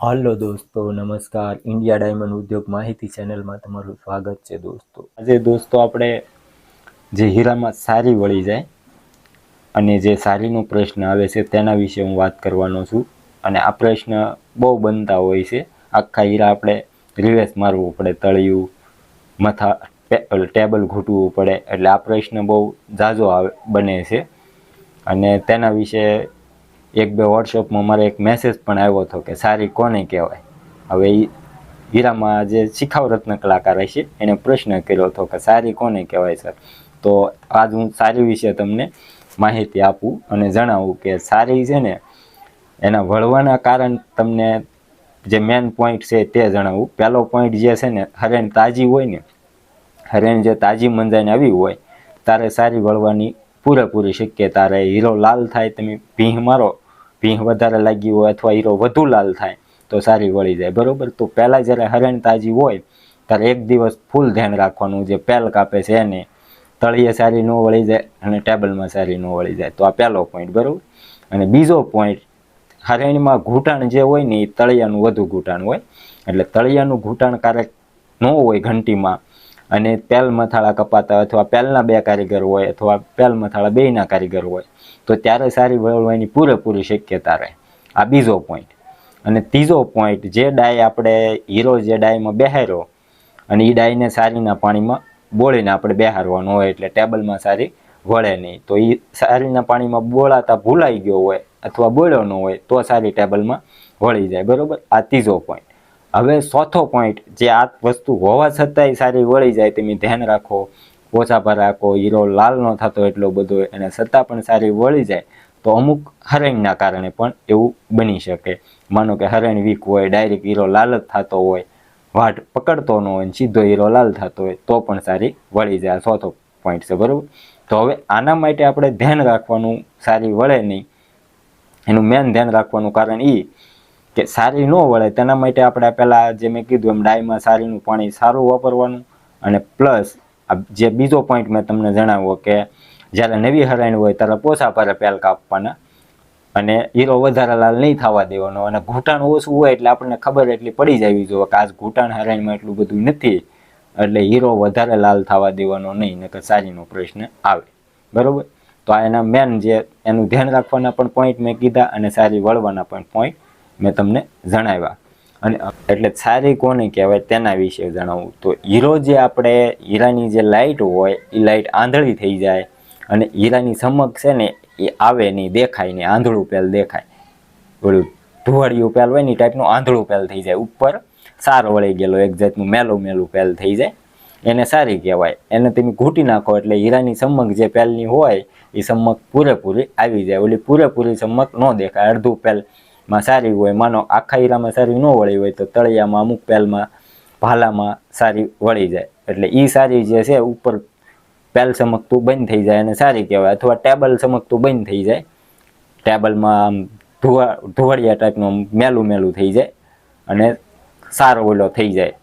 હાલો દોસ્તો, નમસ્કાર. India diamond ઉદ્યોગ માહિતી ચેનલમાં તમારું સ્વાગત છે દોસ્તો. આજે દોસ્તો આપણે જે હીરામાં સારી વળી જાય અને જે સારીનો પ્રશ્ન આવે છે તેના વિશે હું વાત કરવાનો છું. અને આ પ્રશ્ન બહુ બનતા હોય છે. આખા હીરા આપણે રિવેસ મારવું પડે, તળિયું મથા ટેબલ ઘૂંટવું પડે, એટલે આ પ્રશ્ન બહુ ઝાઝો બને છે. અને તેના વિશે એક બે વોટ્સઅપમાં મારે એક મેસેજ પણ આવ્યો હતો કે સારી કોને કહેવાય. હવે હીરામાં જે શિખાઉ રત્ન કલાકાર હશે એને પ્રશ્ન કર્યો હતો કે સારી કોને કહેવાય સર. તો આજ હું સારી વિશે તમને માહિતી આપું અને જણાવું કે સારી છે ને એના વળવાના કારણ તમને જે મેન પોઈન્ટ છે તે જણાવું. પહેલો પોઈન્ટ જે છે ને, હરેણ તાજી હોય ને, હરેણ જે તાજી મંજાઈને આવી હોય તારે સારી વળવાની પૂરેપૂરી શક્યતા રહે. હીરો લાલ થાય, તમે ભીંહ મારો, ભીંહ વધારે લાગી હોય અથવા હીરો વધુ લાલ થાય તો સારી વળી જાય, બરોબર. તો પહેલાં જ્યારે હરેણ તાજી હોય ત્યારે એક દિવસ ફૂલ ધ્યાન રાખવાનું, જે પેલ કાપે છે એને તળિયે સારી ન વળી જાય અને ટેબલમાં સારી ન વળી જાય. તો આ પહેલો પોઈન્ટ, બરોબર. અને બીજો પોઈન્ટ, હરેણમાં ઘૂંટાણ જે હોય ને એ તળિયાનું વધુ ઘૂંટાણ હોય, એટલે તળિયાનું ઘૂંટાણ ક્યારેક ન હોય ઘંટીમાં અને પેલ મથાળા કપાતા અથવા પેલના બે કારીગર હોય અથવા પેલ મથાળા બેયના કારીગર હોય તો ત્યારે સારી વળવાની પૂરેપૂરી શક્યતા રહે. આ બીજો પોઈન્ટ. અને ત્રીજો પોઈન્ટ, જે ડાય આપણે હીરો જે ડાયમાં બેહાર્યો અને એ ડાયને સારીના પાણીમાં બોળીને આપણે બેહારવાનો હોય એટલે ટેબલમાં સારી વળે નહીં. તો એ સારીના પાણીમાં બોળાતા ભૂલાઈ ગયો હોય અથવા બોળ્યો ન હોય તો સારી ટેબલમાં વળી જાય, બરોબર. આ ત્રીજો પોઈન્ટ. હવે ચોથો પોઈન્ટ, જે આ વસ્તુ હોવા છતાંય સારી વળી જાય, તમે ધ્યાન રાખો, ઓછા પર રાખો, હીરો લાલ ન થતો એટલો બધો એને છતાં પણ સારી વળી જાય, તો અમુક હરેણના કારણે પણ એવું બની શકે. માનો કે હરેણ વીક હોય, ડાયરેક્ટ હીરો લાલ જ થતો હોય, વાટ પકડતો ન હોય, સીધો હીરો લાલ થતો હોય તો પણ સારી વળી જાય. ચોથો પોઈન્ટ છે, બરોબર. તો હવે આના માટે આપણે ધ્યાન રાખવાનું સારી વળે નહીં, એનું મેન ધ્યાન રાખવાનું કારણ એ કે સારી ન વળે તેના માટે આપણે પહેલાં જે મેં કીધું એમ ડાયમાં સારીનું પાણી સારું વાપરવાનું. અને પ્લસ જે બીજો પોઈન્ટ મેં તમને જણાવ્યો કે જ્યારે નવી હરાણી હોય ત્યારે પોસા પારે પેલ કાપવાના અને હીરો વધારે લાલ નહીં થવા દેવાનો. અને ઘૂંટાણ ઓછું હોય એટલે આપણને ખબર એટલી પડી જવી જોઈએ કે આજ ઘૂંટાણ હરાણીમાં એટલું બધું નથી, એટલે હીરો વધારે લાલ થવા દેવાનો નહીં, નકર સારીનો પ્રશ્ન આવે, બરોબર. તો આ એના મેન જે એનું ધ્યાન રાખવાના પણ પોઈન્ટ મેં કીધા અને સારી વળવાના પણ પોઈન્ટ મેં તમને જણાવ્યા. અને એટલે સારી કોને કહેવાય તેના વિશે જણાવું. તો હીરો જે આપણે હીરાની જે લાઇટ હોય એ લાઇટ આંધળી થઈ જાય અને હીરાની ચમક છે ને એ આવે નહીં, દેખાય નહીં, આંધળું પેલ દેખાય. ઓલું ધુવાડિયું પેલ હોય ને એ ટાઈપનું આંધળું પેલ થઈ જાય, ઉપર સાર વળી ગયેલો એક જાતનું મેલું મેલું પેલ થઈ જાય, એને સારી કહેવાય. એને તમે ઘૂંટી નાખો એટલે હીરાની ચમક જે પેલની હોય એ ચમક પૂરેપૂરી આવી જાય. ઓલી પૂરેપૂરી ચમક ન દેખાય, અડધું પેલમાં સારી હોય. માનો આખા હીરામાં સારી ન વળી હોય તો તળિયામાં અમુક પેલમાં ભાલામાં સારી વળી જાય, એટલે એ સારી જે છે ઉપર પેલ ચમકતું બંધ થઈ જાય અને સારી કહેવાય. અથવા ટેબલ ચમકતું બંધ થઈ જાય, ટેબલમાં આમ ધુવાડિયા ટાઈપનું મેલું મેલું થઈ જાય અને સારો ઓલો થઈ જાય,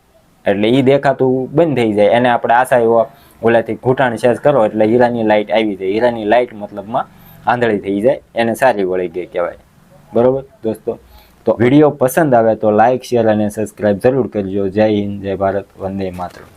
એટલે એ દેખાતું બંધ થઈ જાય. એને આપણે આશા ઓલાથી ઘૂંટાણ સેજ કરો એટલે હીરાની લાઇટ આવી જાય. હીરાની લાઇટ મતલબમાં આંધળી થઈ જાય, એને સારી વળી ગઈ કહેવાય, બરોબર દોસ્તો. તો વિડીયો પસંદ આવે તો લાઇક, શેર અને સબસ્ક્રાઈબ જરૂર કરજો. જય હિન્દ, જય ભારત, વંદે માતરમ.